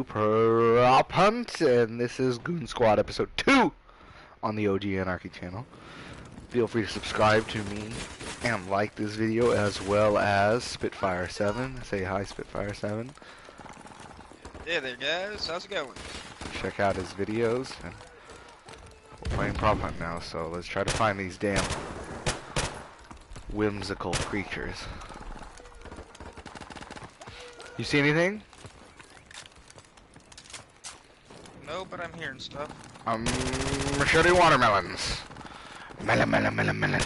Prop Hunt, and this is Goon Squad episode 2 on the OGAnarchy channel. Feel free to subscribe to me and like this video, as well as Spitfire7. Say hi, Spitfire7. Hey there, guys. How's it going? Check out his videos. And we're playing Prop Hunt now, so let's try to find these damn whimsical creatures. You see anything? No, but I'm hearing stuff. I'm shooting watermelons. Melon, melon, melon, melon.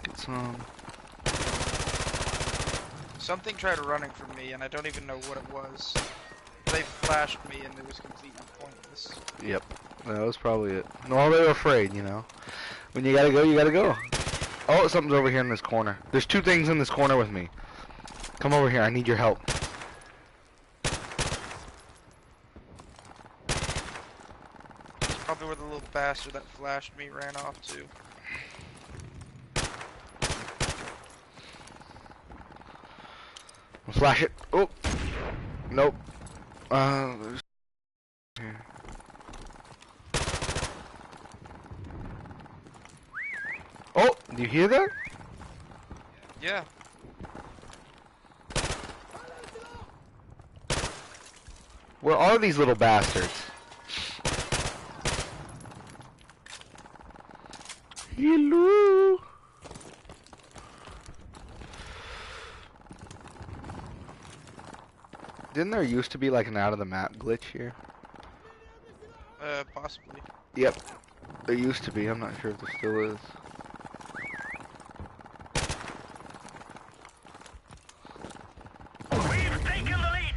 Get some. Something tried running from me, and I don't even know what it was. They flashed me, and it was completely pointless. Yep, that was probably it. No, they were afraid, you know. When you gotta go, you gotta go. Oh, something's over here in this corner. There's two things in this corner with me. Come over here, I need your help. It's probably where the little bastard that flashed me ran off to. I'll flash it. Oh, nope. There's here. Oh, do you hear that? Yeah. Where are these little bastards? Hello. Didn't there used to be like an out of the map glitch here? Possibly. Yep. There used to be. I'm not sure if there still is. We've taken the lead.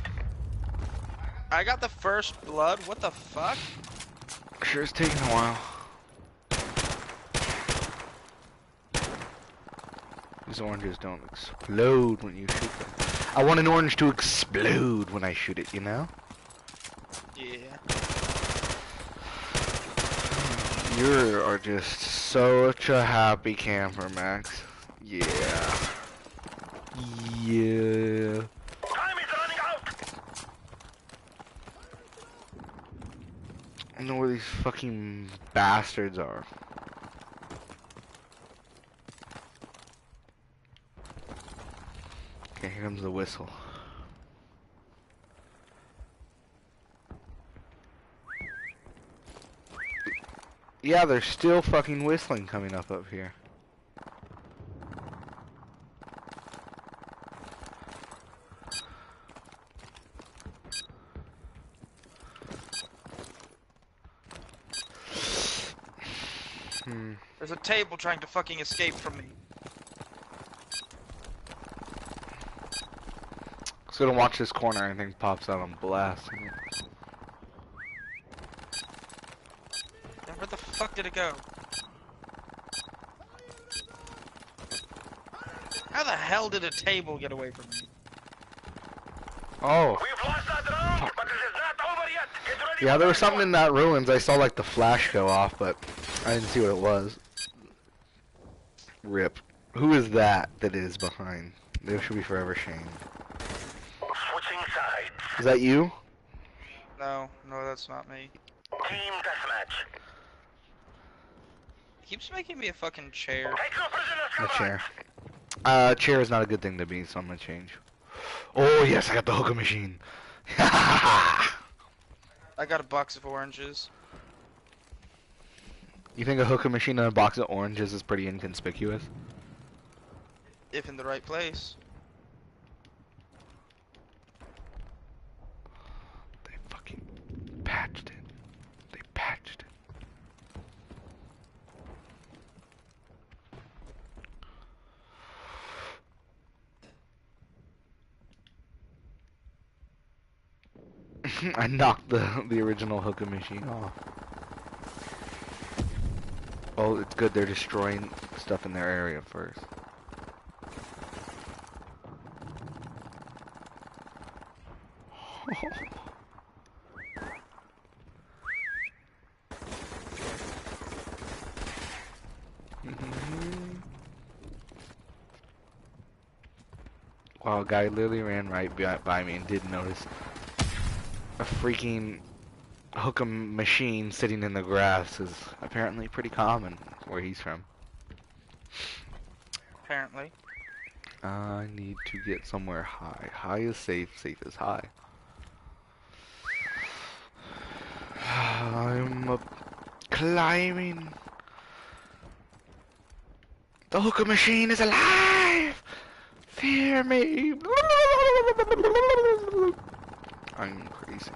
I got the first blood. What the fuck? Sure, it's taking a while. These oranges don't explode when you shoot them. I want an orange to explode when I shoot it, you know? Yeah. You are just such a happy camper, Max. Yeah. Yeah. Time is running out. I know where these fucking bastards are. Okay, here comes the whistle. Yeah, there's still fucking whistling coming up here. There's a table trying to fucking escape from me. Just gonna watch this corner. Anything pops out, I'm blasting it. And where the fuck did it go? How the hell did a table get away from me? Oh. We've lost that round, but this is not over yet. Get ready. Yeah, there was something in that ruins. I saw like the flash go off, but I didn't see what it was. Rip. Who is that is behind? They should be forever shamed. Switching sides. Is that you? No, that's not me. Team deathmatch. It keeps making me a fucking chair. Take no prisoners. A Command. chair. Chair is not a good thing to be, so I'm gonna change. Oh yes, I got the hookah machine. I got a box of oranges. You think a hookah machine and a box of oranges is pretty inconspicuous? If in the right place. They fucking patched it. They patched it. I knocked the original hookah machine off. Oh, it's good they're destroying stuff in their area first. Wow, a guy literally ran right by me and didn't notice a freaking hook'em machine sitting in the grass is apparently pretty common where he's from. Apparently. I need to get somewhere high. High is safe, safe is high. I'm climbing. The hookah machine is alive! Fear me! I'm crazy.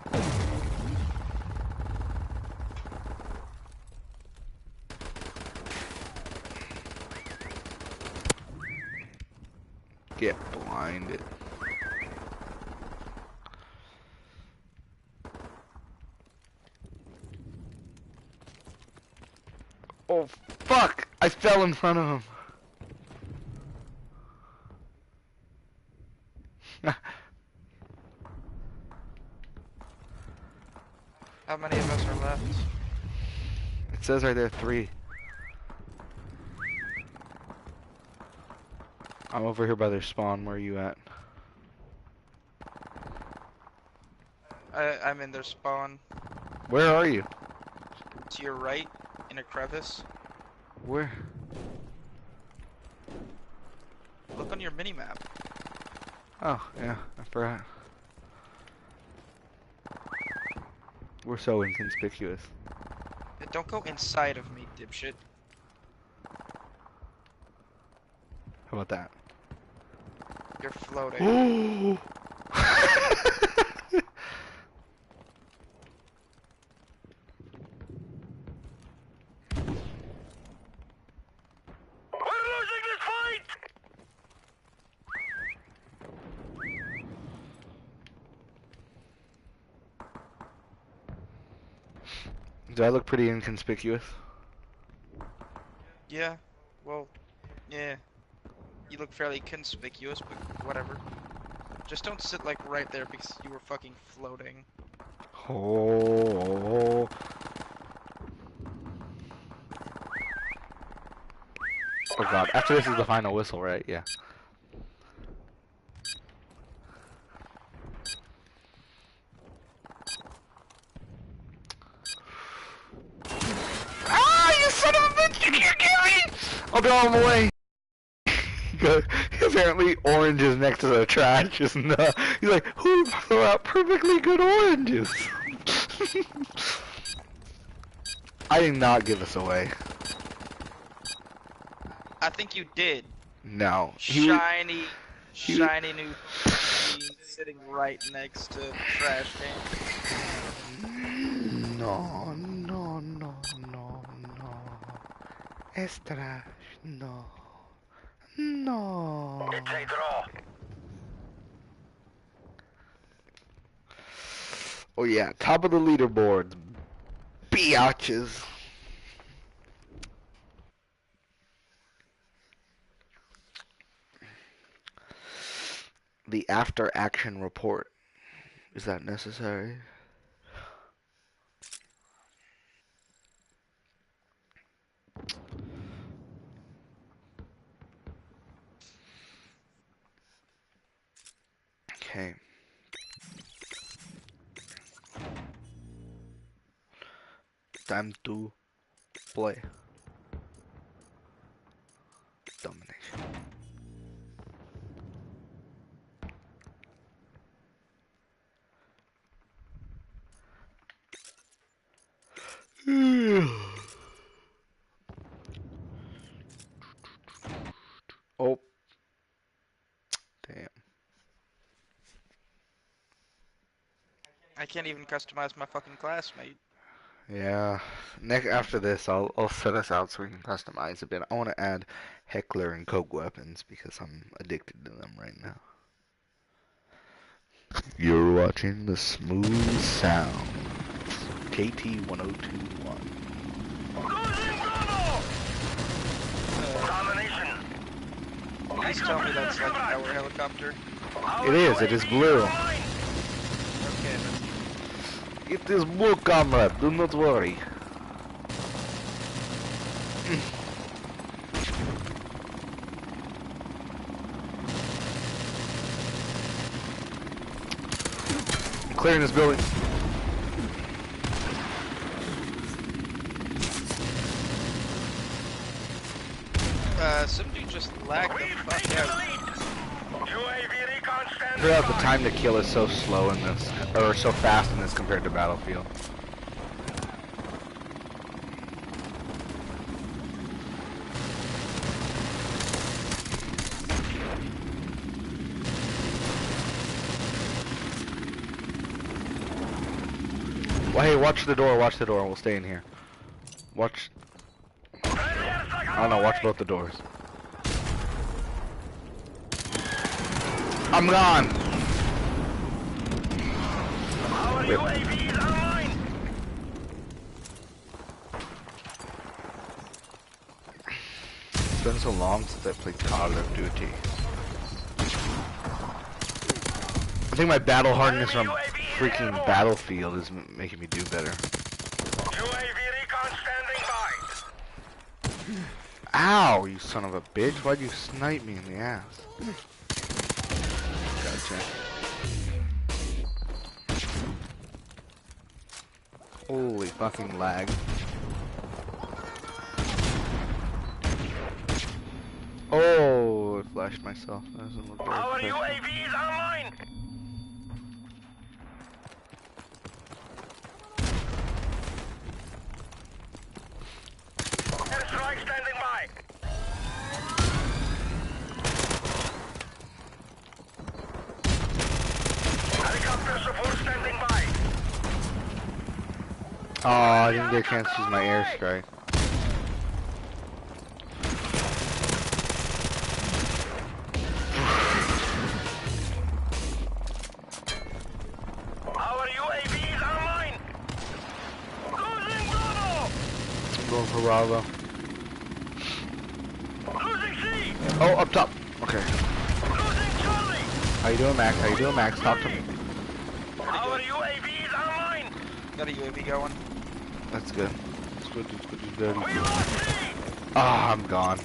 Get blinded. Oh, fuck! I fell in front of him. How many of us are left? It says right there 3. I'm over here by their spawn. Where are you at? I'm in their spawn. Where are you? To your right, in a crevice. Where? Look on your minimap. Oh, yeah, I forgot. We're so inconspicuous. Don't go inside of me, dipshit. How about that? You're floating. Oh! We're losing this fight! Do I look pretty inconspicuous? Yeah, well, yeah. You look fairly conspicuous, but whatever. Just don't sit like right there because you were fucking floating. Oh. Oh god, after this is the final whistle, right? Yeah. Ah, you son of a bitch! You can't get me! I'll throw him away. Apparently, oranges next to the trash is not. He's like, who throw out perfectly good oranges? I did not give us away. I think you did. No. Shiny new sitting right next to trash can. No, no, no, no, no. Es trash, no. No. It's a draw. Oh yeah, top of the leaderboard. Biatches. The after action report. Is that necessary? Okay. Time to play. Domination. Oh. Damn. I can't even customize my fucking classmate. Yeah. After this, I'll set us out so we can customize a bit. I want to add Heckler and Coke weapons because I'm addicted to them right now. You're watching the Smooth Sound KT-1021. Losing Bravo! Domination. Please tell me that's like our helicopter. It is. It is blue. Okay, then. It is blue, comrade. Do not worry. clearing this building. Some dude just lagged the fuck out. UAV recon standing Figure out the by. time to kill is so slow in this, or so fast in this compared to Battlefield. Well, hey, watch the door, we'll stay in here. Watch, I don't know, watch both the doors. I'm gone! Our Rip. UAV is online. It's been so long since I played Call of Duty. I think my battle hardness from freaking Battlefield is making me do better. UAV recon standing by. Ow, you son of a bitch. Why'd you snipe me in the ass? Gotcha. Holy fucking lag. Oh, I flashed myself. That doesn't look very Our professional. UAV is online. Airstrike standing by. Helicopter support standing by. Oh, I didn't get a chance to use my airstrike. Our UAV is online. Losing Bravo. I'm going for Bravo. Losing C. Oh, up top. Okay. Losing Charlie. How you doing, Max? How you doing, Max? Talk to me. Our UAV is online. Got a UAV going. That's good. That's good. That's good. That's good. We lost C. Ah, I'm gone.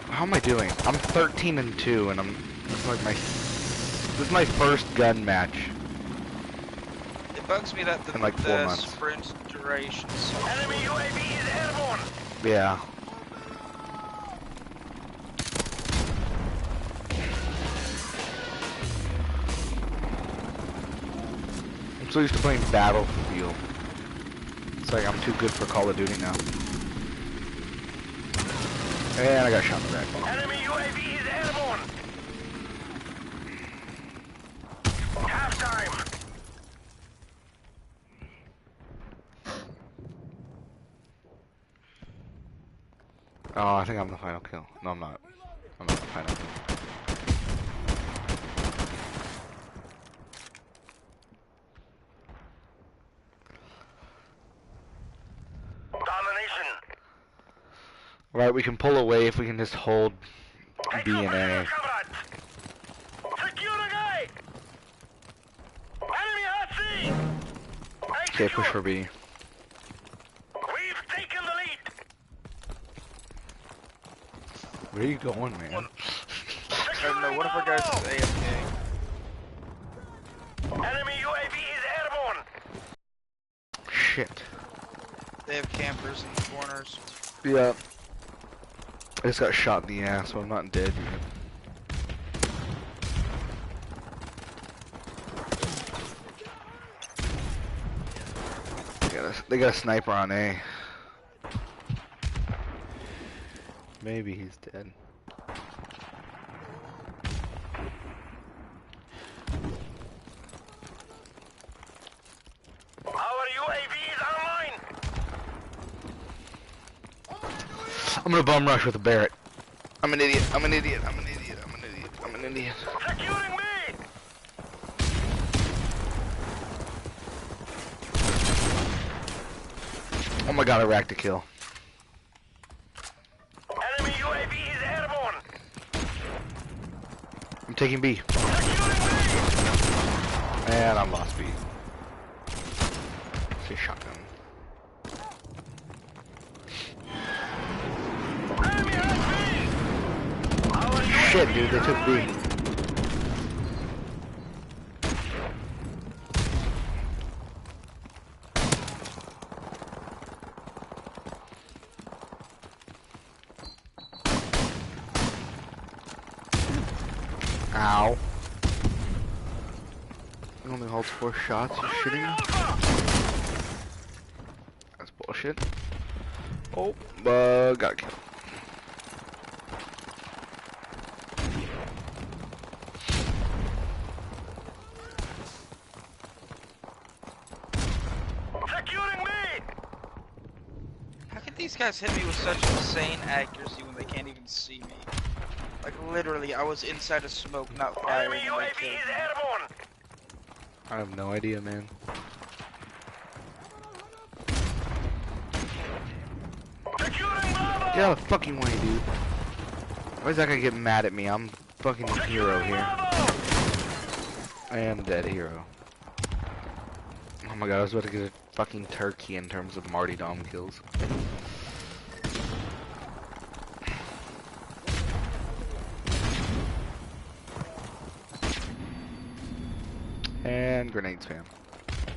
How am I doing? I'm 13-2, and this is like this is my first gun match. It bugs me that In like 4 months. sprint duration is so Enemy UAV is airborne. Yeah. I'm so used to playing Battlefield. It's like I'm too good for Call of Duty now. And I got shot in the back. Enemy UAV is airborne. Half time. Oh, I think I'm the final kill. No, I'm not. I'm not the final kill. Domination. Right, we can pull away if we can just hold B and A. Secure the gate. Enemy at sea. Okay, push for B. We've taken the lead. Where are you going, man? I don't know, one of our guys is AFK. Enemy UAV is airborne. Shit. They have campers in the corners. Yeah. I just got shot in the ass, so I'm not dead yet. They got a sniper on A. Maybe he's dead. Our UAV is online. I'm gonna bum rush with a Barrett. I'm an idiot. I'm an idiot. I'm an idiot. I'm an idiot. I'm an idiot. Securing me. Oh my god, I racked a kill. Enemy UAV is airborne. I'm taking B. Securing me. And I'm lost B. See shotgun. Enemy has me. Our Shit, UAV dude, they is took B. online. Ow. It only holds 4 shots, you shitting me? That's bullshit. Oh, got killed. Securing me! How can these guys hit me with such insane accuracy when they can't even see me? Like literally, I was inside a smoke, not fire, Enemy and they UAV killed is me. airborne! I have no idea, man. Securing Bravo! Get out of the fucking way, dude. Why is that guy getting mad at me? I'm fucking the hero Securing here. Bravo! I am dead hero. Oh my god, I was about to get a fucking turkey in terms of Marty Dom kills. And grenade spam.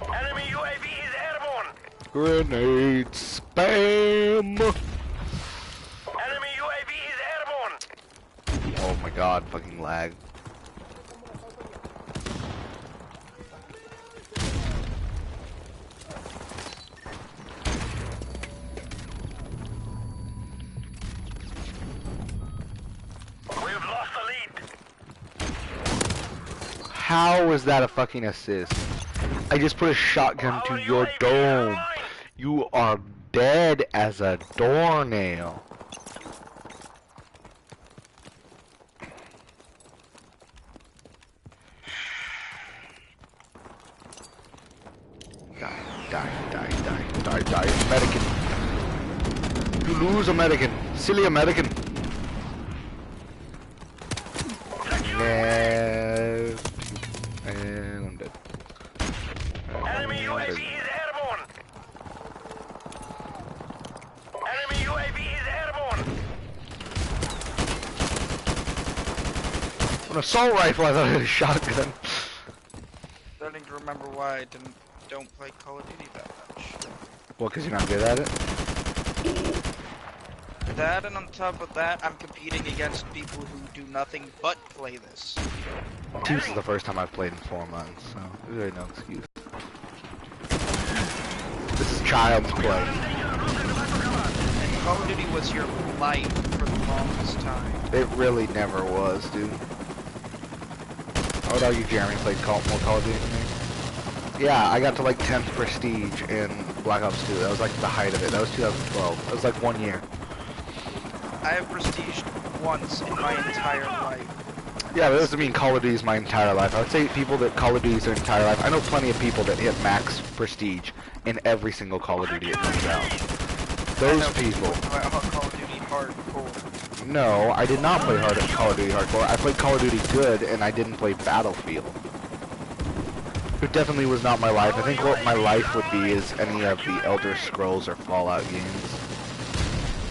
Enemy UAV is airborne! Grenade spam! Enemy UAV is airborne! Oh my god, fucking lag. We've lost the lead! How was that a fucking assist? I just put a shotgun to Our your UAV is dome. online! You are dead as a doornail. Die, die, die, die, die, die, American. You lose, American. Silly American. No. And I'm dead. Enemy UAV is airborne! Enemy UAV is airborne! An assault rifle, I thought it was a shotgun. Starting to remember why I don't play Call of Duty that much. Well, because you're not good at it? That, and on top of that, I'm competing against people who do nothing but play this. This is the first time I've played in 4 months, so there's really no excuse. This is child's play. And Call of Duty was your life for the longest time. It really never was, dude. I would argue Jeremy played more Call of Duty than me. Yeah, I got to like 10th prestige in Black Ops 2. That was like the height of it. That was 2012. That was like 1 year. I have prestiged once in my entire life. Yeah, but that doesn't mean Call of Duty is my entire life. I would say people that Call of Duty is their entire life. I know plenty of people that hit max prestige in every single Call of Duty that comes out. Those people. Call of Duty hardcore. No, I did not play hard at Call of Duty hardcore. I played Call of Duty good, and I didn't play Battlefield. It definitely was not my life. I think what my life would be is any of the Elder Scrolls or Fallout games.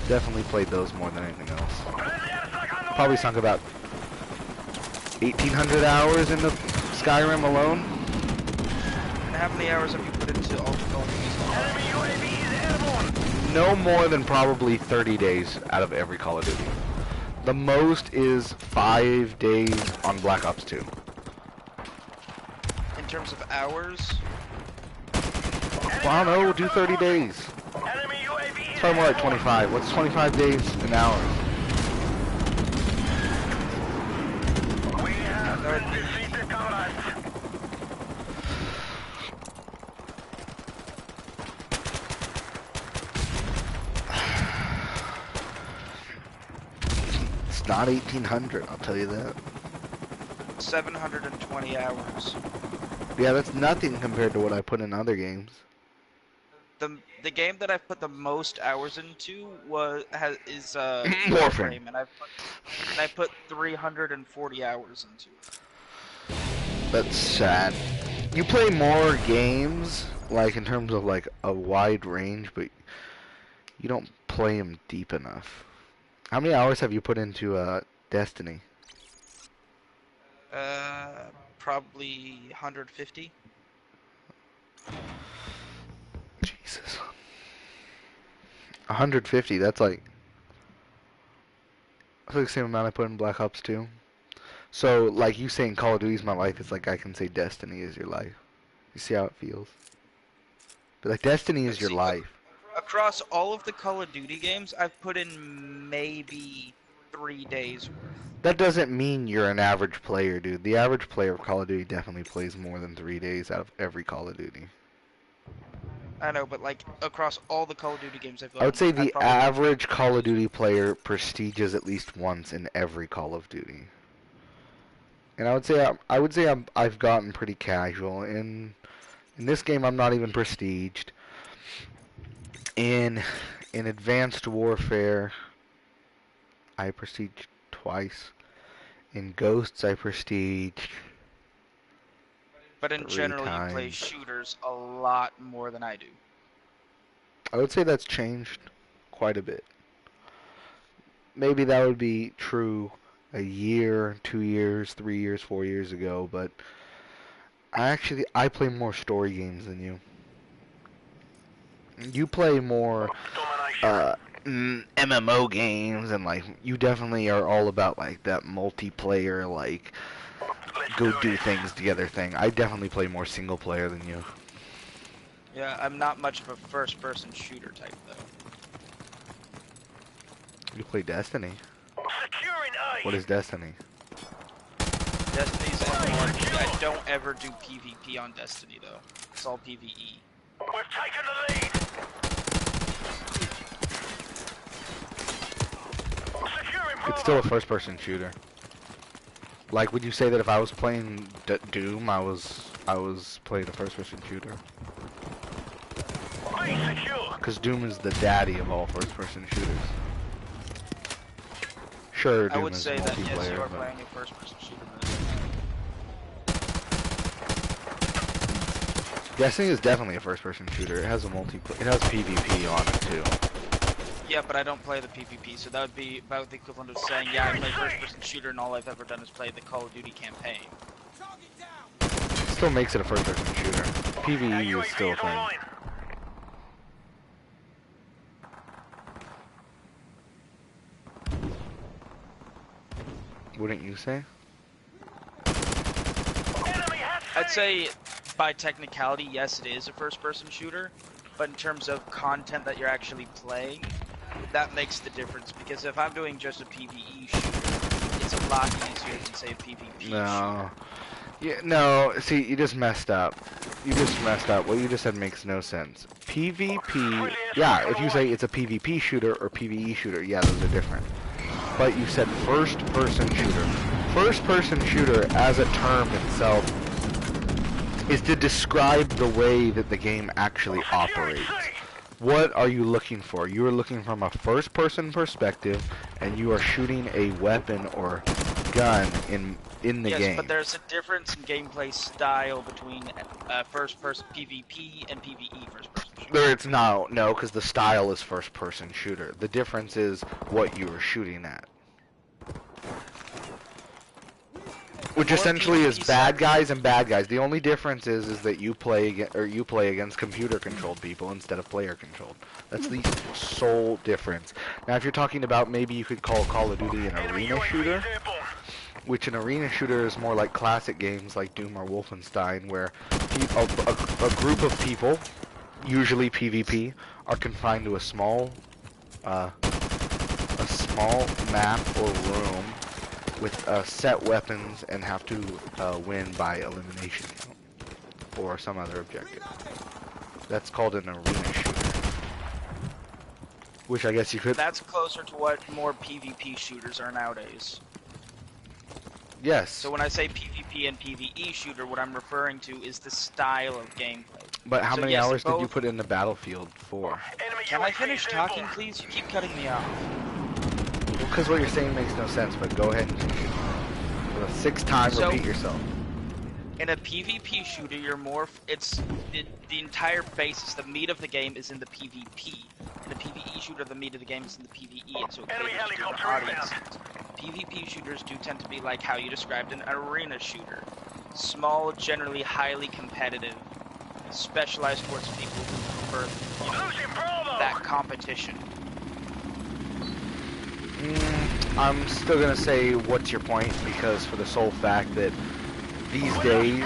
Definitely played those more than anything else. Probably sunk about 1,800 hours into Skyrim alone. And how many hours have you put into all the Call of Duties? Enemy UAV is airborne! No more than probably 30 days out of every Call of Duty. The most is 5 days on Black Ops 2. In terms of hours? Well, I don't know, we'll do 30 days. Enemy UAV It's is probably more like 25. What's 25 days in hours? We have defeated comrades! It's not 1,800, I'll tell you that. 720 hours. Yeah, that's nothing compared to what I put in other games. The game that I've put the most hours into is Warframe. and I put 340 hours into it. That's sad. You play more games, like in terms of like a wide range, but you don't play them deep enough. How many hours have you put into Destiny? Probably 150. Jesus. 150, that's like the same amount I put in Black Ops 2. So, like you saying Call of Duty's my life, it's like I can say Destiny is your life. You see how it feels? But like Destiny is your See, life. across all of the Call of Duty games, I've put in maybe 3 days worth. That doesn't mean you're an average player, dude. The average player of Call of Duty definitely plays more than 3 days out of every Call of Duty. I know, but like across all the Call of Duty games I've I would owned, say I've the probably average Call of Duty player prestiges at least once in every Call of Duty. And I would say I've gotten pretty casual. In this game, I'm not even prestiged. In Advanced Warfare, I prestiged twice. In Ghosts, I prestiged But in 3 general, you play times. shooters a lot more than I do. I would say that's changed quite a bit. Maybe that would be true a year, 2 years, 3 years, 4 years ago, but I play more story games than you. You play more Domination. MMO games, and like you definitely are all about like that multiplayer, like Let's go do do this. things together thing. I definitely play more single player than you. Yeah, I'm not much of a first-person shooter type though. You play Destiny. Securing A. What is Destiny? Destiny's MMORPG. I don't ever do PvP on Destiny though. It's all PvE. We've taken the lead. Securing Bravo. It's still a first-person shooter. Like, would you say that if I was playing Doom, I was playing a first-person shooter? B secure. Because Doom is the daddy of all first-person shooters. Sure, I Doom would is say that yes, multiplayer, you are but playing a first-person shooter. Destiny is definitely a first-person shooter. It has a it has PvP on it too. Yeah, but I don't play the PvP, so that would be about the equivalent of saying, yeah, I play first-person shooter, and all I've ever done is play the Call of Duty campaign. It still makes it a first-person shooter. Our PvE UAV is still a is thing. online. Wouldn't you say? Enemy has I'd C. say, by technicality, yes, it is a first-person shooter, but in terms of content that you're actually playing, that makes the difference, because if I'm doing just a PvE shooter, it's a lot easier than, say, a PvP shooter. No. Yeah, no, see, you just messed up. You just messed up. What you just said makes no sense. PvP, yeah, if you say it's a PvP shooter or PvE shooter, yeah, those are different. But you said first-person shooter. First-person shooter, as a term itself, is to describe the way that the game actually operates. What are you looking for? You are looking from a first-person perspective, and you are shooting a weapon or gun in the Yes, game. but there's a difference in gameplay style between first-person PvP and PvE first-person shooter. There, it's no, because the style is first-person shooter. The difference is what you are shooting at, which More essentially is PvP bad sucks. guys and bad guys. The only difference is that you play against computer-controlled people instead of player-controlled. That's the sole difference. Now, if you're talking about maybe you could call Call of Duty an Enemy arena UAV shooter, is airborne. which an arena shooter is more like classic games like Doom or Wolfenstein, where a group of people, usually PvP, are confined to a small map or room with set weapons and have to win by elimination or some other objective. That's called an arena shooter, which I guess you could. That's closer to what more PvP shooters are nowadays. Yes. So when I say PvP and PvE shooter, what I'm referring to is the style of gameplay. But how So many yes, hours did you both- put in the Battlefield for? Enemy Can I UAV finish is talking, airborne. please? You keep cutting me off. Because what you're saying makes no sense, but go ahead and continue. For the sixth time, So- repeat yourself. In a PvP shooter, you're more. The entire basis, the meat of the game is in the PvP. In a PvE shooter, the meat of the game is in the PvE, and so it Enemy caters to different helicopter audiences. PvP shooters do tend to be like how you described an arena shooter. Small, generally highly competitive, specialized towards people who prefer, Losing Bravo. that competition. I'm still gonna say, what's your point? Because for the sole fact that these days,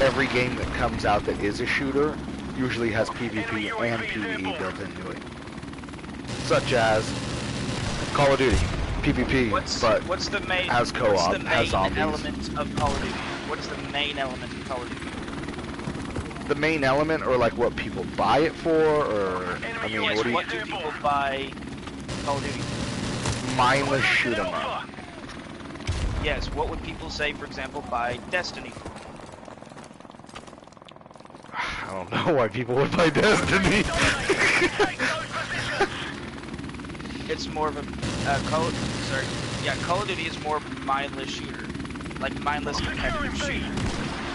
every game that comes out that is a shooter usually has PvP and PvE built into it. Such as Call of Duty, PvP, what's the main, has co-op, what's the main has zombies. element of Call of Duty? What's the main element of Call of Duty? The main element, or like what people buy it for, or I mean, Yes, what do you? what do people buy Call of Duty? Mindless shoot 'em up. Yes, what would people say, for example, buy Destiny for? I don't know why people would buy Destiny. It's more of a Call of Duty is more mindless shooter, like mindless competitive shooter.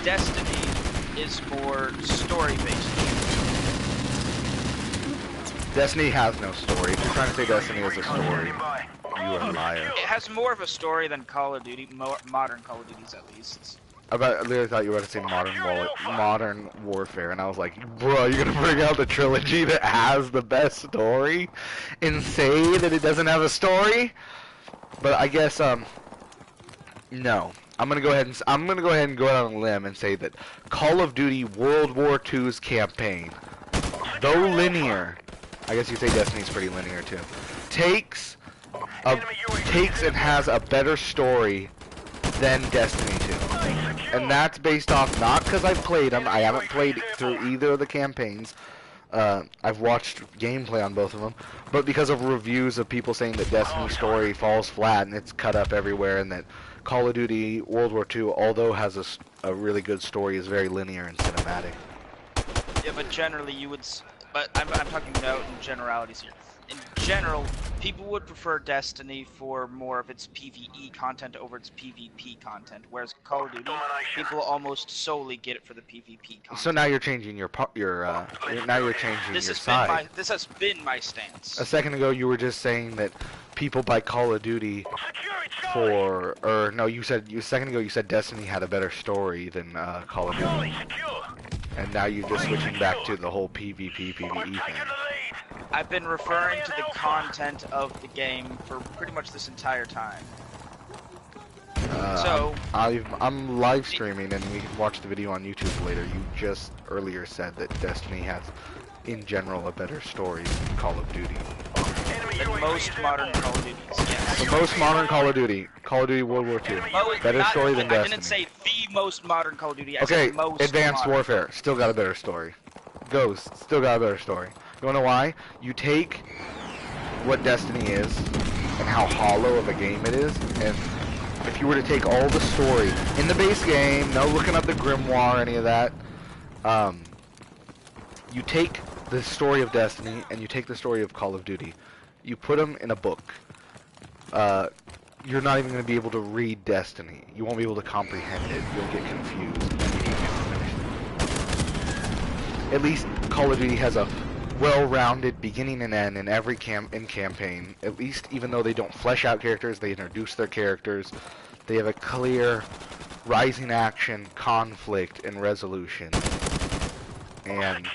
Destiny is more story-based shooter. Destiny has no story. If you're trying to say Destiny is a story, you are a liar. It has more of a story than Call of Duty, modern Call of Duties at least. I literally thought you were going to say Modern Warfare, and I was like, bro, you're going to bring out the trilogy that has the best story and say that it doesn't have a story? But I guess, no. I'm going to go ahead and go out on a limb and say that Call of Duty World War II's campaign, though linear, I guess you say Destiny's pretty linear too, takes and has a better story than Destiny 2. And that's based off, not because I've played them, I haven't played through either of the campaigns, I've watched gameplay on both of them, but because of reviews of people saying that Destiny's story falls flat and it's cut up everywhere, and that Call of Duty World War II, although has a really good story, is very linear and cinematic. Yeah, but generally you would, but I'm talking about in generalities here. In general, people would prefer Destiny for more of its PvE content over its PvP content, whereas Call of Duty, people almost solely get it for the PvP content. So now you're changing your side. This has been my stance. A second ago, you were just saying that people buy Call of Duty for, or no, a second ago you said Destiny had a better story than Call of Duty, and now you're just switching back to the whole PvE thing. I've been referring to the content of the game for pretty much this entire time. I'm live streaming, and we can watch the video on YouTube later. You just earlier said that Destiny has, in general, a better story than Call of Duty. The most modern Call of Duties, yes. The most modern Call of Duty World War II, better story than Destiny. I didn't say the most modern Call of Duty. I Okay, said most Advanced modern. Warfare still got a better story. Ghost still got a better story. You wanna know why? You take what Destiny is and how hollow of a game it is, and if you were to take all the story in the base game, no looking up the Grimoire or any of that, you take the story of Destiny and you take the story of Call of Duty, you put them in a book. You're not even going to be able to read Destiny. You won't be able to comprehend it. You'll get confused. At least Call of Duty has a well-rounded beginning and end in every campaign. At least, even though they don't flesh out characters, they introduce their characters. They have a clear rising action, conflict, and resolution. And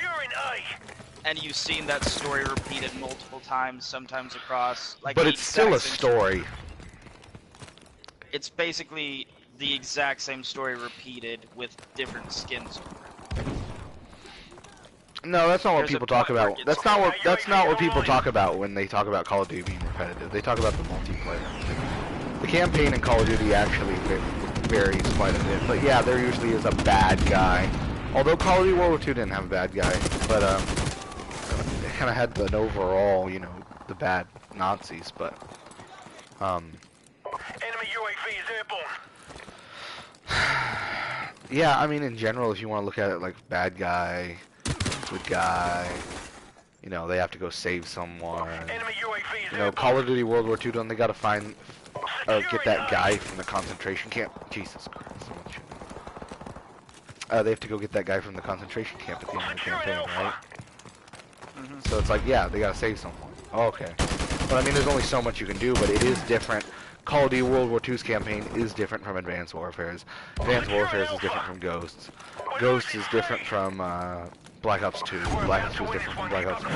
you've seen that story repeated multiple times, sometimes across, like. But it's still a story. It's basically the exact same story repeated with different skins. No, that's not what people talk about. That's not what people talk about when they talk about Call of Duty being repetitive. They talk about the multiplayer. The campaign in Call of Duty actually varies quite a bit. But yeah, there usually is a bad guy. Although Call of Duty World War II didn't have a bad guy, but they kind of had an overall, you know, the bad Nazis. But Enemy UAV is airborne. yeah, I mean, in general, if you want to look at it like bad guy, good guy, you know, they have to go save someone. Enemy UAV is You know, Call of Duty World War II, don't they gotta find, get that guy from the concentration camp? Jesus Christ. They have to go get that guy from the concentration camp at the end of the campaign, right? Mm-hmm. So it's like, yeah, they gotta save someone. Oh, okay. But I mean, there's only so much you can do, but it is different. Call of Duty World War II's campaign is different from Advanced Warfare's. Advanced Warfare's is different from Ghosts. Ghosts is different from Black Ops 2. Black Ops 2 is different from Black Ops 1.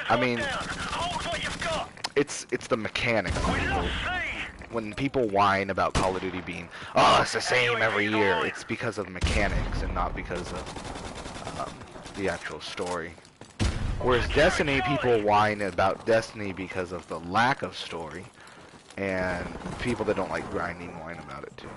I mean, it's the mechanics. We lost C. When people whine about Call of Duty being, oh, it's the same every year, it's because of mechanics and not because of the actual story. Whereas Destiny, people whine about Destiny because of the lack of story, and people that don't like grinding whine about it too.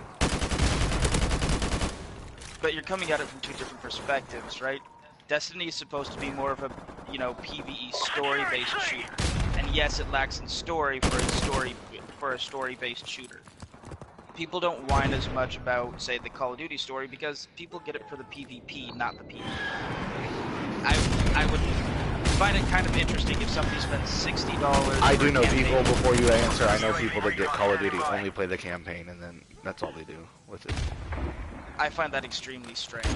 But you're coming at it from two different perspectives, right? Destiny is supposed to be more of a, you know, PvE story-based shooter, and yes, it lacks in story for a story-based shooter. People don't whine as much about, say, the Call of Duty story because people get it for the PvP, not the PvE. I would find it kind of interesting if somebody spends $60. I do for know a campaign. people, before you answer, I know people that get Call of Duty only play the campaign, and then that's all they do with it. I find that extremely strange.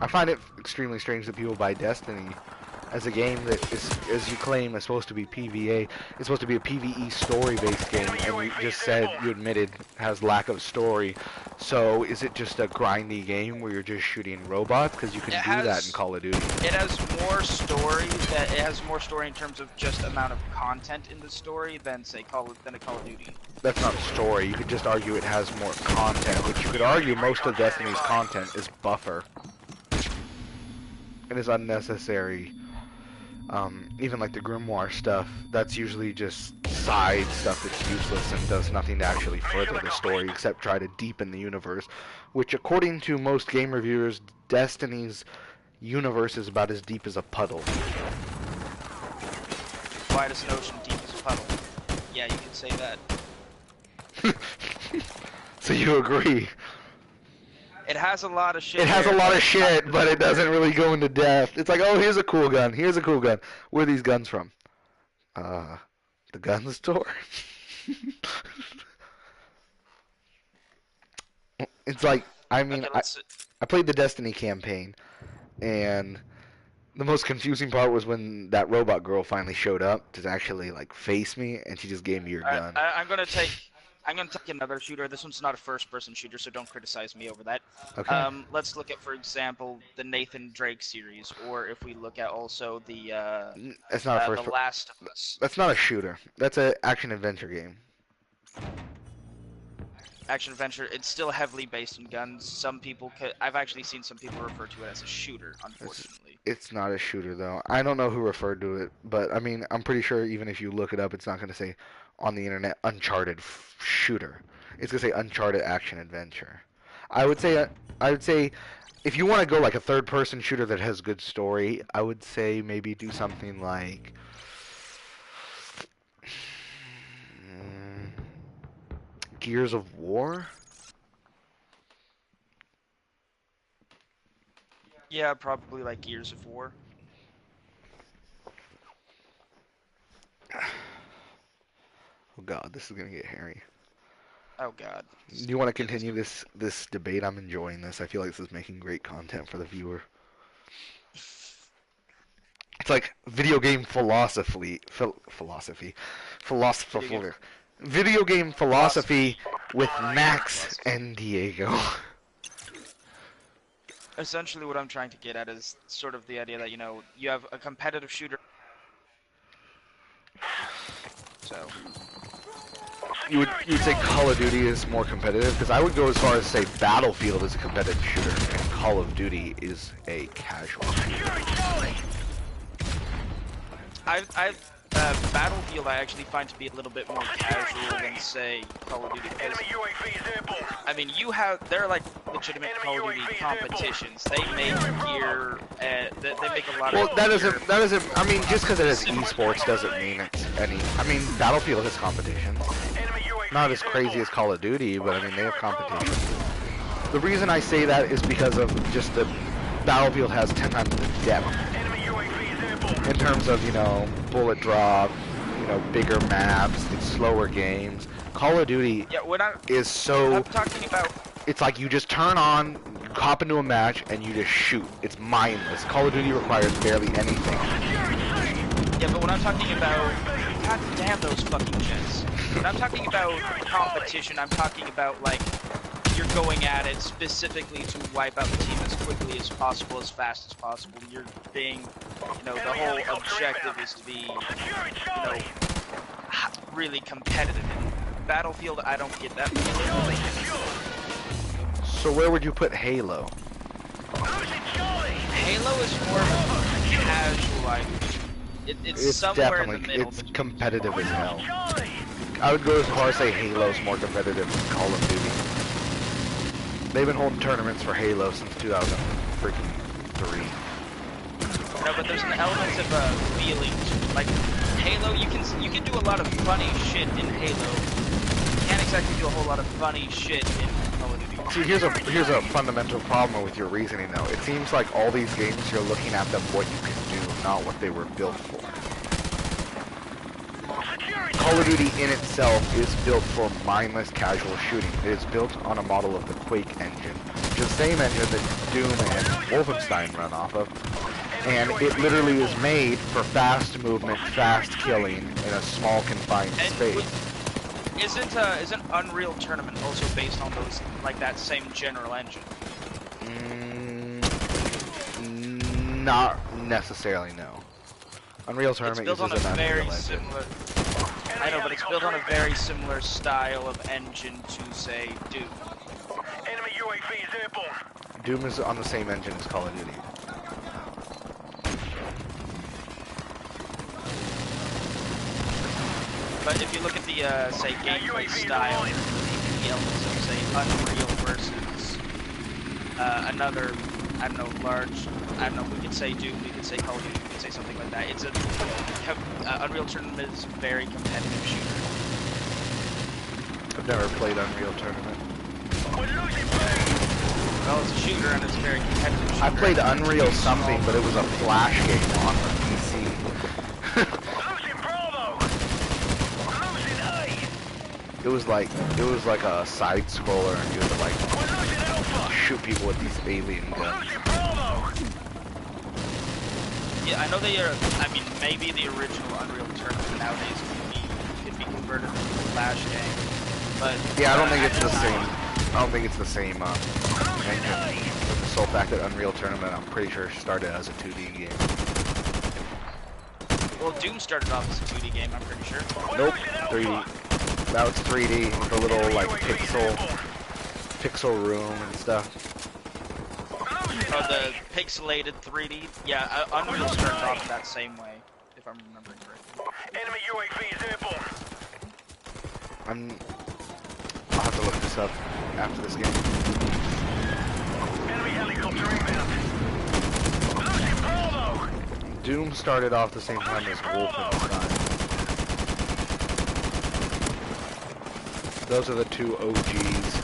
I find it extremely strange that people buy Destiny as a game that is, as you claim, is supposed to be PvE. It's supposed to be a PvE story-based game, and you just said, you admitted, has lack of story. So is it just a grindy game where you're just shooting robots? Because you can do that in Call of Duty. It has more story. It has more story in terms of just amount of content in the story than, say, a Call of Duty. That's not a story. You could just argue it has more content, which you could argue most of Destiny's content is buffer. It is unnecessary. Even like the Grimoire stuff, that's usually just side stuff that's useless and does nothing to actually further the story except try to deepen the universe, which according to most game reviewers, Destiny's universe is about as deep as a puddle. Widest ocean, deep as a puddle. Yeah, you could say that. So you agree? It has a lot of shit. It has a lot of shit, but it doesn't really go into depth. It's like, oh, here's a cool gun. Here's a cool gun. Where are these guns from? The gun store? It's like, I mean, Okay, I played the Destiny campaign, and the most confusing part was when that robot girl finally showed up to actually, like, face me, and she just gave me your gun. I'm gonna take another shooter. This one's not a first-person shooter, so don't criticize me over that. Okay. Let's look at, for example, the Nathan Drake series, or if we look at also the It's not a The Last of Us. That's not a shooter. That's an action-adventure game. Action adventure. It's still heavily based on guns. Some people I've actually seen some people refer to it as a shooter, unfortunately. It's not a shooter, though. I don't know who referred to it, but, I mean, I'm pretty sure even if you look it up, it's not going to say on the internet Uncharted shooter. It's going to say Uncharted action-adventure. I would say if you want to go like a third-person shooter that has good story, I would say maybe do something like Gears of War? Yeah, probably like Gears of War. Oh god, this is gonna get hairy. Oh god. Do you want to continue this debate? I'm enjoying this. I feel like this is making great content for the viewer. It's like video game philosophy. Video game philosophy with Max and Diego. Essentially what I'm trying to get at is sort of the idea that, you know, you have a competitive shooter. So You'd say Call of Duty is more competitive? Because I would go as far as say Battlefield is a competitive shooter and Call of Duty is a casual shooter. Battlefield I actually find to be a little bit more casual than, say, Call of Duty. Because, I mean, they're like legitimate Call of Duty competitions. They make gear, they make a lot of. Well, that isn't. I mean, just because it has esports doesn't mean it's any. I mean, Battlefield has competition. Not as crazy as Call of Duty, but I mean they have competition. The reason I say that is because of just the Battlefield has 10 times the depth in terms of, you know, bullet drop, you know, bigger maps, it's slower games. Call of Duty is so. I'm talking about. It's like you just turn on, you hop into a match, and you just shoot. It's mindless. Call of Duty requires barely anything. Yeah, but when I'm talking about, god damn those fucking jets. When I'm talking about competition, I'm talking about, like, you're going at it specifically to wipe out the team as quickly as possible, as fast as possible. You're being, you know, the whole objective is to be, you know, really competitive. In Battlefield, I don't get that feeling. So where would you put Halo? Halo is more of a casual item. It's somewhere in the middle. It's competitive as hell. I would go as far as say Halo's more competitive than Call of Duty. They've been holding tournaments for Halo since 2003. No, but there's an element of feeling. Like Halo, you can do a lot of funny shit in Halo. You can't exactly do a whole lot of funny shit in Call of Duty. See, here's a fundamental problem with your reasoning though. It seems like all these games you're looking at them what you can do, not what they were built for. Call of Duty in itself is built for mindless casual shooting. It is built on a model of the Quake engine, which is the same engine that Doom and Wolfenstein run off of. And it literally is made for fast movement, fast killing in a small confined space. Isn't Unreal Tournament also based on those like that same general engine? Not necessarily, no. Unreal Tournament uses an Unreal engine. Similar. I know, but it's built on a very similar style of engine to say Doom. Enemy UAV is airborne. Doom is on the same engine as Call of Duty. But if you look at the, say, gameplay style, the elements of, say, Unreal versus another, I don't know, we could say Doom, we could say Call of Duty, we could say something like that. It's Unreal Tournament is a very competitive shooter. I've never played Unreal Tournament. Well, it's a shooter and it's a very competitive shooter. I played Unreal something, but it was a Flash game on the PC. It was like a side scroller, and you had to like shoot people with these alien guns. Yeah, I know they are. I mean, maybe the original Unreal Tournament nowadays could be converted into a Flash game, but yeah, I don't think it's the same. I don't think it's the same engine. The sole fact that Unreal Tournament, I'm pretty sure, started as a 2D game. Well, Doom started off as a 2D game. I'm pretty sure. Nope, 3D. Now it's 3D with a little like pixel room and stuff. Oh, the pixelated 3D. Yeah, Unreal started off that same way, if I'm remembering correctly. Enemy UAV is airborne. I'll have to look this up after this game. Enemy helicopter inbound. Losing Bravo. Doom started off the same time as Wolfenstein. Those are the two OGs.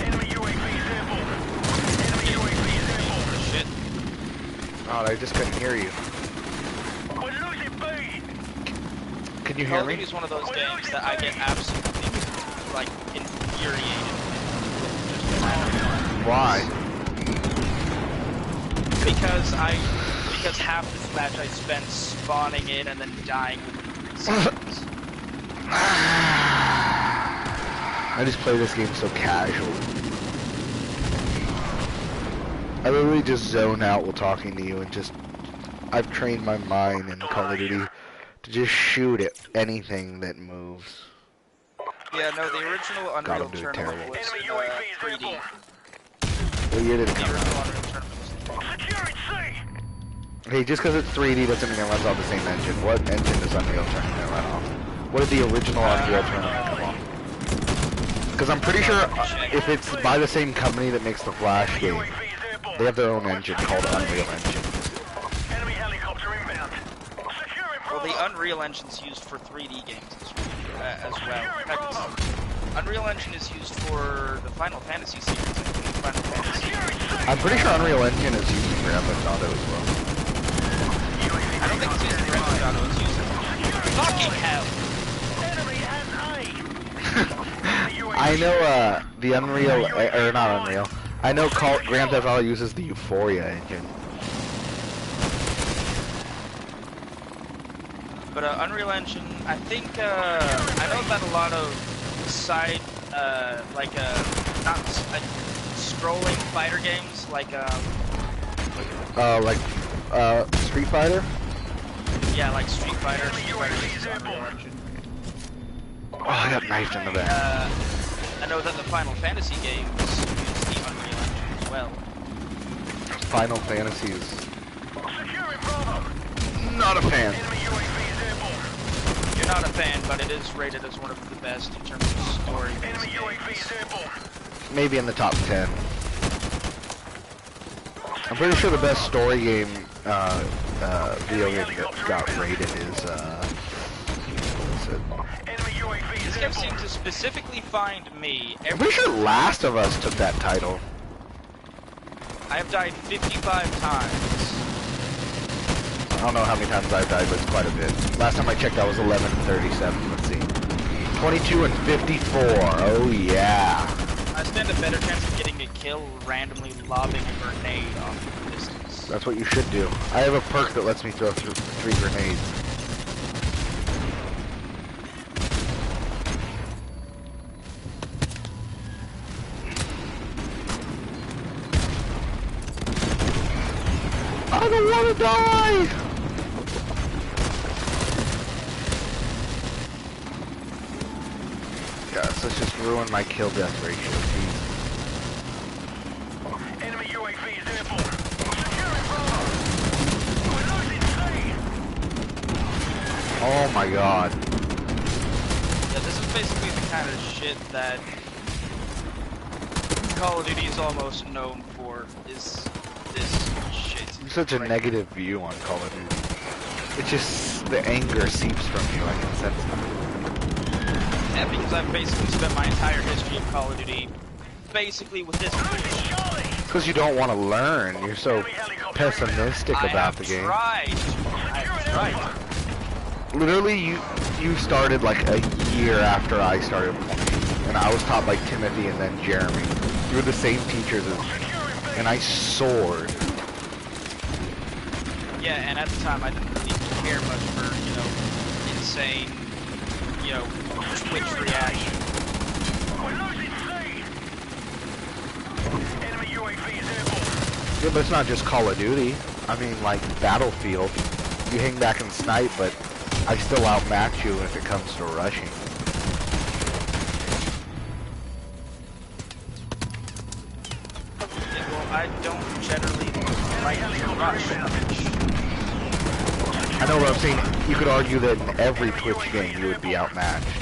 Enemy UAV is airborne. Enemy UAV is airborne. Shit. Oh, I just couldn't hear you. We're losing B. Can you Call hear of me? Duty is one of those games that I get absolutely like infuriated with. Why? Because half this match I spent spawning in and then dying within 3 seconds. I just play this game so casual. I literally just zone out while talking to you and just... I've trained my mind in Call of Duty to just shoot at anything that moves. Yeah, no, the original Unreal doing Tournament terrible. was Enemy in, UAV is 3D. airborne. What year did it The come original out? Unreal Tournament was Securing C. Hey, just because it's 3D doesn't mean it runs off the same engine. What engine does Unreal Tournament run off? What did the original Unreal Tournament come off? Because I'm pretty sure if it's by the same company that makes the Flash game, UAV is airborne. they have their own engine called Unreal Engine. Enemy helicopter inbound. Securing Well, Bravo. the Unreal Engine's used for 3D games as well. In fact, Unreal Engine is used for the Final Fantasy series, including Final Fantasy. Securing C. I'm pretty sure Unreal Engine is used for Grand Theft Auto as well. I don't think it's used in Grand Theft Auto, it's used in... Fucking hell! Enemy has A. I know the Unreal, or not Unreal, I know Grand Theft Auto uses the Euphoria engine. But Unreal Engine, I think, I know that a lot of side, not scrolling fighter games, like Street Fighter? Yeah, like Street Fighter is Unreal Engine. Oh, I got knifed in the back. I know that the Final Fantasy games use the Unreal Engine as well. Final Fantasy is Securing Bravo. not a fan. Enemy UAV is airborne. You're not a fan, but it is rated as one of the best in terms of story. Enemy UAV is airborne. Maybe in the top 10. I'm pretty sure the best story game, video game that got rated is, what is it? Enemy UAV is These guys seem airborne. to specifically find me I'm every. pretty sure Last of Us took that title. I have died 55 times. I don't know how many times I've died, but it's quite a bit. Last time I checked, I was 11 and 37. Let's see. 22 and 54. Oh, yeah. I stand a better chance of getting a kill randomly lobbing a grenade off the distance. That's what you should do. I have a perk that lets me throw 3 grenades. I don't want to die! Guys, let's just ruin my kill death ratio. Jeez. Enemy UAV is airborne. Securing Bravo. We're losing C. Oh my god. Yeah, this is basically the kind of shit that Call of Duty is almost known for, is this shit. You have such a negative view on Call of Duty. It's just, the anger seeps from you, I can sense that. Yeah, because I've basically spent my entire history of Call of Duty basically with this bullshit. Charlie. Because you don't want to learn, you're so pessimistic about the game. I have tried. Literally, you started like a year after I started playing, and I was taught by Timothy and then Jeremy. You were the same teachers as me, and I soared. Yeah, and at the time I didn't really care much for, you know, insane, you know, Twitch reaction. We're losing C. Enemy UAV is airborne. Yeah, but it's not just Call of Duty. I mean, like Battlefield. You hang back and snipe, but I still outmatch you if it comes to rushing. Yeah, well, I don't generally like to rush much. I know what I'm saying. You could argue that in every Twitch game you would be outmatched.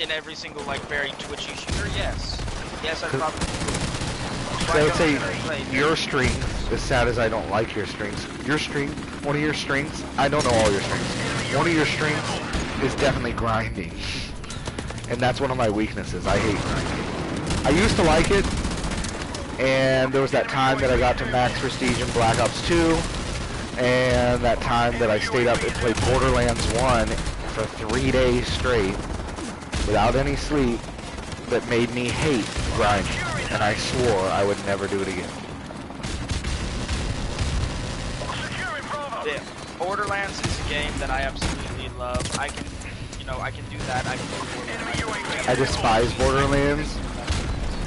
In every single, like, very twitchy shooter, yes. Yes, I probably would. So I would say your strength, as sad as I don't like your strengths, one of your strengths, I don't know all your strengths, one of your strengths is definitely grinding. And that's one of my weaknesses. I hate grinding. I used to like it, and there was that time that I got to max prestige in Black Ops 2, and that time that I stayed up and played Borderlands 1 for 3 days straight, without any sleep, that made me hate grinding. And I swore I would never do it again. Securing Bravo. Yeah, Borderlands is a game that I absolutely love. I can, you know, I can do that. I can do Enemy Borderlands. UAV. I despise Borderlands.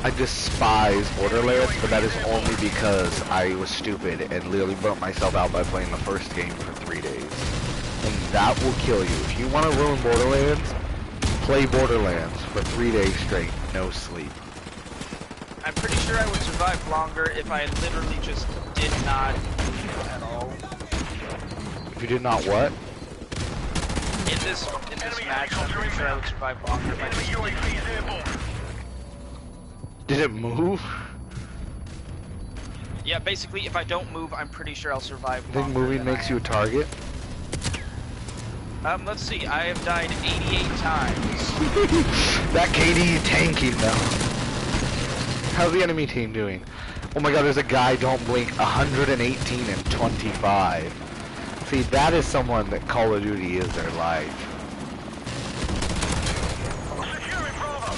I despise Borderlands, but that is only because I was stupid and literally burnt myself out by playing the first game for 3 days. And that will kill you. If you want to ruin Borderlands, play Borderlands for 3 days straight, no sleep. I'm pretty sure I would survive longer if I literally just did not move at all. If you did not what? In this match, I'm pretty sure I would survive longer if I Enemy just UAV is airborne. Did it move? Yeah, basically, if I don't move, I'm pretty sure I'll survive I longer. think moving than makes I you a target. let's see. I have died 88 times. That KD tanking though. How's the enemy team doing? Oh my god, there's a guy, don't blink, 118 and 25. See, that is someone that Call of Duty is their life. Securing Bravo.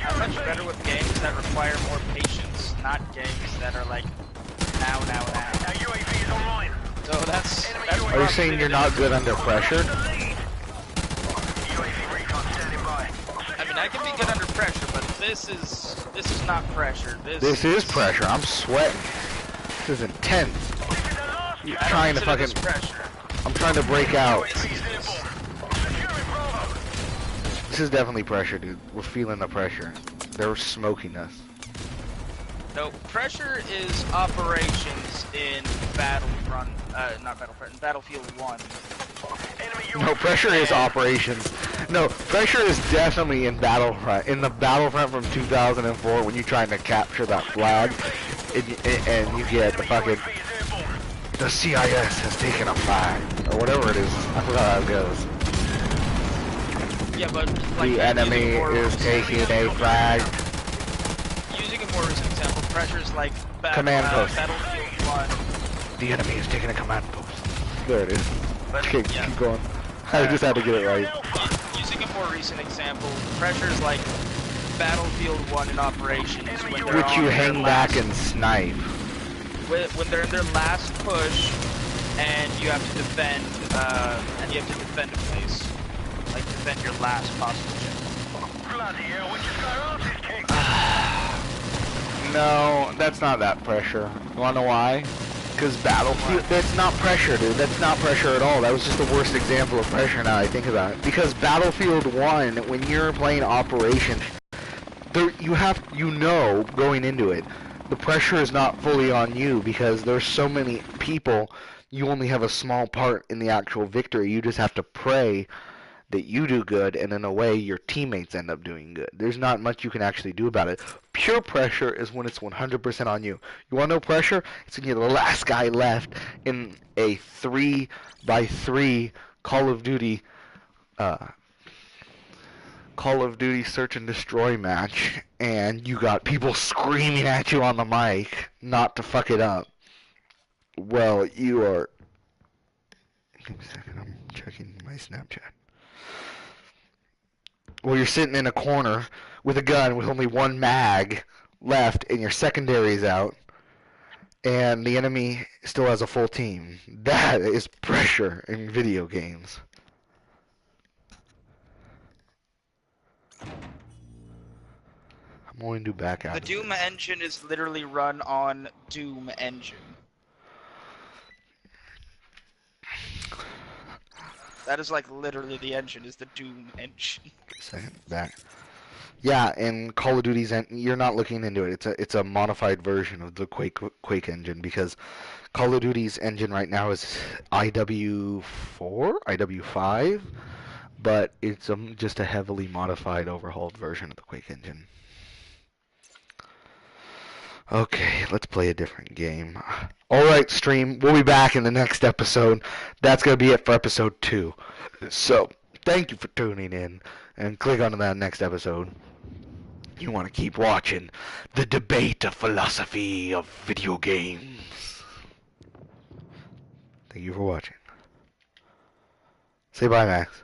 I'm much better with games that require more patience, not games that are like now. Our UAV is online. So that's Are you saying you're not good under pressure? The lead. mean, I can be good under pressure, but this is not pressure. This is pressure. I'm sweating. This is intense. You're trying to fucking. Pressure. I'm trying to break out. Securing Bravo. This is definitely pressure, dude. We're feeling the pressure. They're smoking us. No, pressure is operations in Battlefront, not Battlefront, in Battlefield 1. No, pressure is operations. No, pressure is definitely in Battlefront. In the Battlefront from 2004, when you're trying to capture that flag, and you get the fucking, the CIS has taken a flag, or whatever it is. I forgot how it goes. Yeah, but like The enemy is taking a flag. Using a more recent example, pressure is like Command post. Battlefield 1. The enemy is taking a command post. There it is. But, Okay, yeah. keep going. I just had to get it right. Using a more recent example, pressure is like Battlefield 1 in operations when they're Which you on hang their back last, and snipe. when they're in their last push, and you have to defend, a place, like defend your last possible ship. Bloody hell, we just got our asses kicked. No, that's not that pressure. You wanna know why? Because Battlefield, that's not pressure, dude. That's not pressure at all. That was just the worst example of pressure now I think about it. Because Battlefield 1, when you're playing operations, there, you know going into it, the pressure is not fully on you because there's so many people, you only have a small part in the actual victory. You just have to pray that you do good, and in a way your teammates end up doing good. There's not much you can actually do about it. Pure pressure is when it's 100% on you. You want no pressure? It's when you're the last guy left in a 3x3 Call of Duty search and destroy match, and you got people screaming at you on the mic not to fuck it up. Well, you are... Give me a second, I'm checking my Snapchat. Well, you're sitting in a corner with a gun with only one mag left, and your secondary's out, and the enemy still has a full team. That is pressure in video games. I'm going to back out. The Doom engine is literally run on Doom engine. That is like literally the engine is the Doom engine. Second, back. Yeah, in Call of Duty's, you're not looking into it. It's a modified version of the Quake engine because Call of Duty's engine right now is IW4, IW5, but it's just a heavily modified, overhauled version of the Quake engine. Okay, let's play a different game. Alright, stream, we'll be back in the next episode. That's going to be it for episode 2. So, thank you for tuning in, and click on that next episode. You want to keep watching the debate of philosophy of video games. Thank you for watching. Say bye, Max.